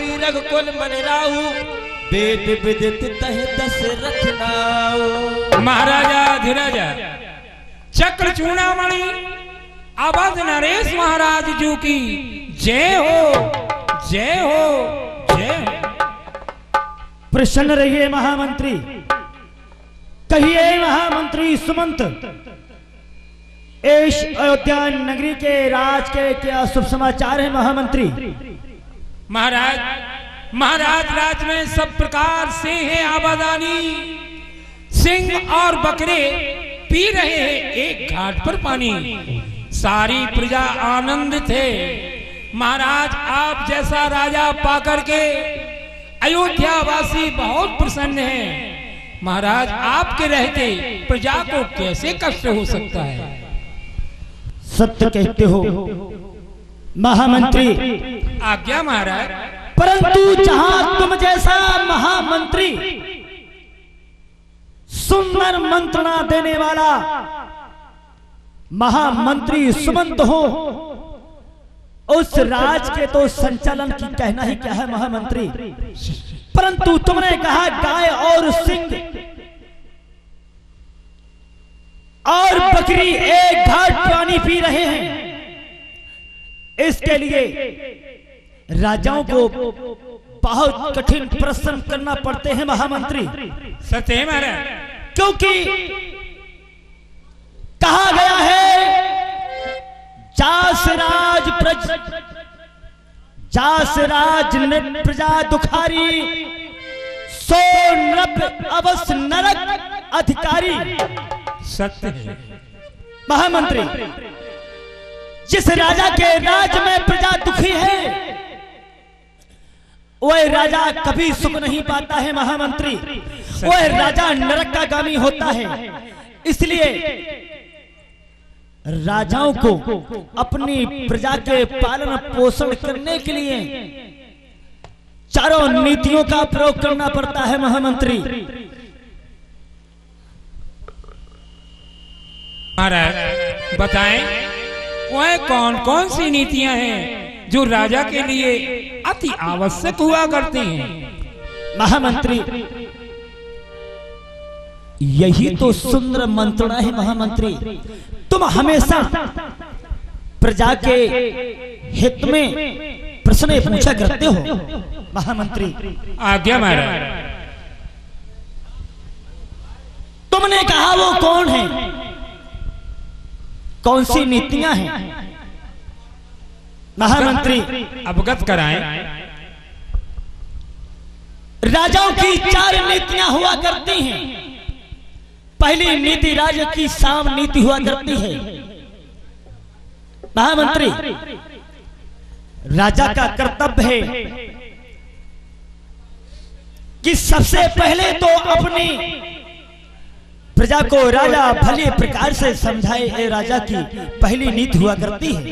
उड़ी रघुकुल मन राहु, वेद विदित तह दशरथ नाऊ। महाराजा धीराजा चक्र चूड़ामणि अवध नरेश महाराज जी की जय हो, जय हो, जय हो। प्रसन्न रहिए महामंत्री, कहिए महामंत्री सुमंत, इस अयोध्या नगरी के राज के क्या शुभ समाचार है महामंत्री? महाराज, महाराज राज में सब प्रकार से है आबादानी, सिंह और बकरे पी रहे हैं एक घाट पर पानी, सारी प्रजा आनंदित है। महाराज आप जैसा राजा पाकर के अयोध्यावासी बहुत प्रसन्न हैं। महाराज आपके रहते प्रजा को कैसे कष्ट हो सकता है? सत्य कहते हो महामंत्री। आज्ञा महाराज। परंतु जहां तुम जैसा महामंत्री सुंदर मंत्रणा देने वाला महामंत्री सुमंत हो, उस राज के तो संचालन की कहना ही क्या है महामंत्री। परंतु तुमने कहा गाय और सिंह और बकरी एक घाट पानी पी रहे हैं, इसके लिए राजाओं को बहुत कठिन परिश्रम करना पड़ते हैं महामंत्री। सत्य है महाराज, क्योंकि कहा गया है जास राज प्रजा दुखारी, सो नृप अवश्य नरक अधिकारी। सत्य है महामंत्री, जिस राजा के राज में प्रजा दुखी है वह राजा कभी सुख नहीं पाता है महामंत्री, वह राजा नरक का गामी होता है। इसलिए राजाओं को अपनी प्रजा के पालन पोषण करने के लिए चारों नीतियों का प्रयोग करना पड़ता है महामंत्री। महाराज बताएं वह कौन कौन सी नीतियां हैं जो राजा के लिए अति आवश्यक हुआ करती हैं? महामंत्री यही तो सुंदर मंत्रणा है महामंत्री। तुम हमेशा प्रजा के हित में प्रश्न पूछा करते हो महामंत्री। आज्ञा महाराज। तुमने कहा वो कौन है, कौन सी नीतियां हैं महामंत्री? अवगत कराएं। राजाओं की 4 नीतियां हुआ करती हैं। पहली नीति राजा की साम नीति हुआ करती है महामंत्री। राजा का कर्तव्य है कि सबसे पहले तो अपनी प्रजा को राजा भले प्रकार से समझाए, ये राजा की पहली नीति हुआ करती है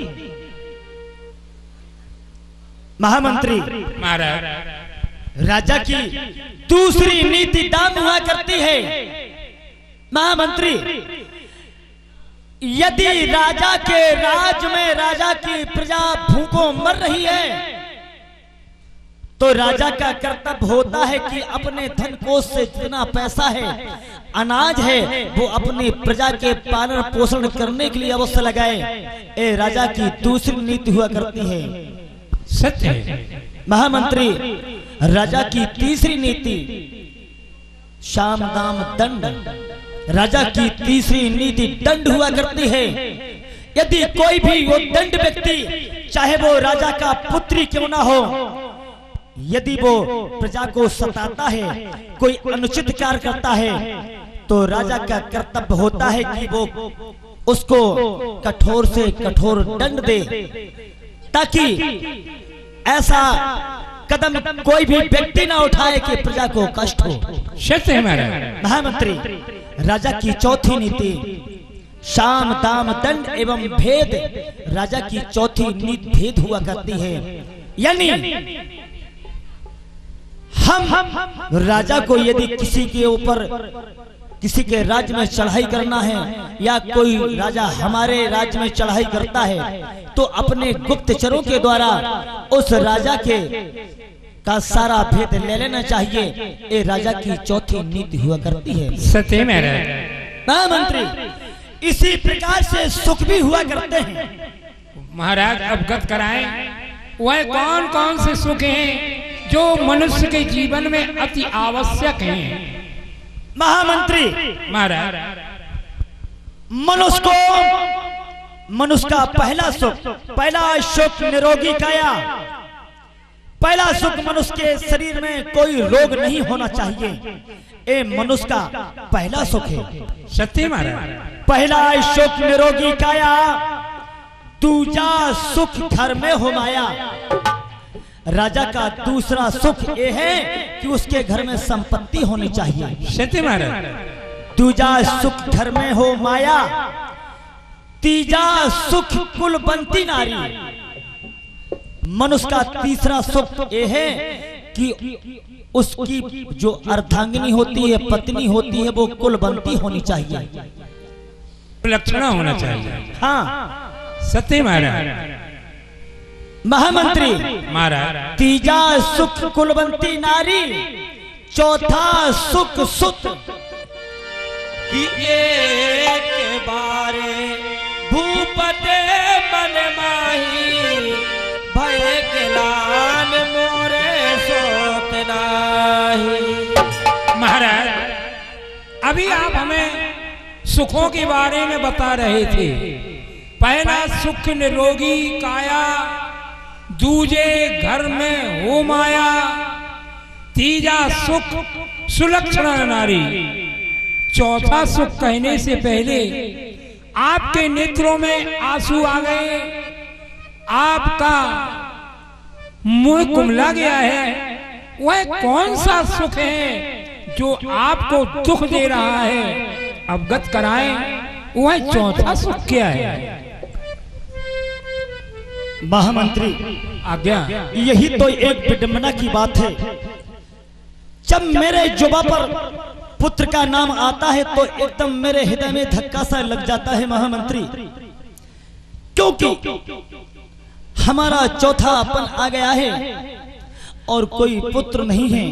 महामंत्री। महाराज राजा की दूसरी नीति दाम हुआ करती है महामंत्री। यदि राजा के राज में राजा की प्रजा भूखों मर रही है तो राजा का कर्तव्य होता है कि अपने धन कोष से जितना पैसा है, अनाज है, वो अपनी प्रजा के पालन पोषण करने के लिए अवश्य लगाए। ये राजा की दूसरी नीति हुआ करती है। सत्य है महामंत्री। राजा की तीसरी नीति शाम दाम दंड। राजा की तीसरी नीति दंड हुआ करती है। यदि कोई भी वो दंड व्यक्ति, चाहे वो राजा का पुत्री क्यों ना हो, यदि वो प्रजा को सताता है, कोई अनुचित कार्य करता है, तो राजा का कर्तव्य होता है कि वो उसको कठोर से कठोर दंड दे, ताकि ऐसा कदम कोई भी व्यक्ति ना उठाए कि प्रजा को कष्ट हो। सत्य है महाराज। महामंत्री, राजा की चौथी नीति शाम दाम दंड एवं भेद। राजा की चौथी नीति भेद हुआ करती है। यानी हम राजा को यदि किसी के ऊपर, किसी के राज्य में चढ़ाई करना है, या कोई राजा हमारे राज्य में चढ़ाई करता है, तो अपने गुप्तचरों के द्वारा उस राजा के का सारा भेद ले लेना चाहिए। ये राजा की चौथी नीति हुआ करती है। सत्य महाराज। महामंत्री, इसी प्रकार से सुख भी हुआ करते हैं। महाराज अवगत कराएं, वह कौन कौन से सुख हैं जो मनुष्य के जीवन में अति आवश्यक हैं? महामंत्री, महाराज, मनुष्य का पहला सुख निरोगी काया। पहला सुख मनुष्य के शरीर में कोई रोग नहीं होना चाहिए। ये मनुष्य का पहला सुख है। सत्य महाराज। पहला सुख निरोगी काया, दूजा सुख घर में हो माया। राजा का दूसरा सुख ये है कि उसके घर में संपत्ति होनी चाहिए। सत्य महाराज। दूजा सुख घर में हो माया, तीजा सुख कुलवंती नारी। मनुष्य का तीसरा सुख ये है कि उसकी जो अर्धांगिनी होती है, पत्नी होती है, वो कुलवंती होनी चाहिए, लक्षण होना चाहिए। हाँ सत्य महाराज। महामंत्री, महाराज, तीजा सुख कुलवंती नारी, चौथा सुख सुत। कि एक बारे भूपते मन माही, भय गिलान मोरे सोत नाही। महाराज, अभी आप हमें सुखों के बारे में बता रहे थे। पहला सुख निरोगी काया, दूजे घर में हो माया, तीजा सुख सुलक्षणा नारी। चौथा सुख कहने से पहले आपके नेत्रों में आंसू आ गए, आपका मुंह कुमला गया है। वह कौन सा सुख है जो आपको दुख दे रहा है? अवगत कराएं, वह चौथा सुख क्या है? महामंत्री, आज्ञा। यही तो एक विडंबना की बात है। जब मेरे जुबा पर पुत्र का नाम आता है तो एकदम मेरे हृदय में धक्का सा लग जाता है महामंत्री, क्योंकि हमारा चौथा अपन आ गया है और कोई पुत्र नहीं है।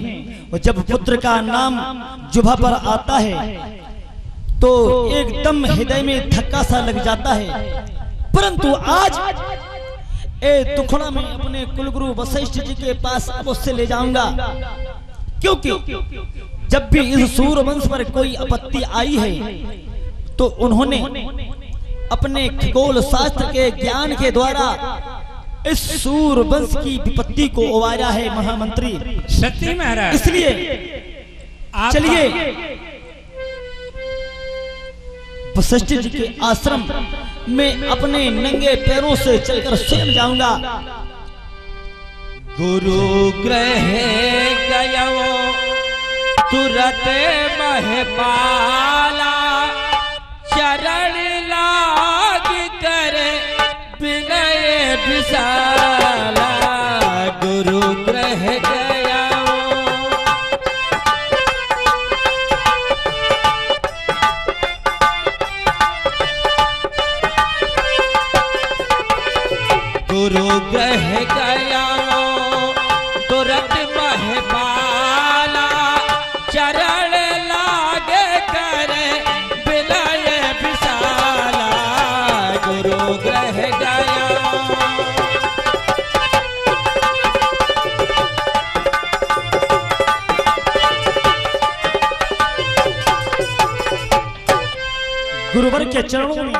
और जब पुत्र का नाम जुबा पर आता है तो एकदम हृदय में धक्का सा लग जाता है। परंतु आज तुखड़ा में अपने कुलगुरु वशिष्ठ जी के पास अवश्य ले जाऊंगा, क्योंकि जब भी इस सूर्यवंश पर कोई आपत्ति आई है तो उन्होंने अपने खगोल शास्त्र के ज्ञान के द्वारा इस सूर्यवंश की विपत्ति को उबारा है महामंत्री। सत्य महाराज। इसलिए चलिए वशिष्ठ जी के आश्रम में अपने नंगे पैरों से चलकर स्वयं जाऊंगा। गुरु ग्रह गयो तुरत महपाला, चरण लाग कर विनय विशाला। गुरु ग्रह गया गुरु ग्रह गया तुरत महपाला, चरण लागे करे विनय विशाला। गुरु ग्रह गया गुरुवर के चरणों में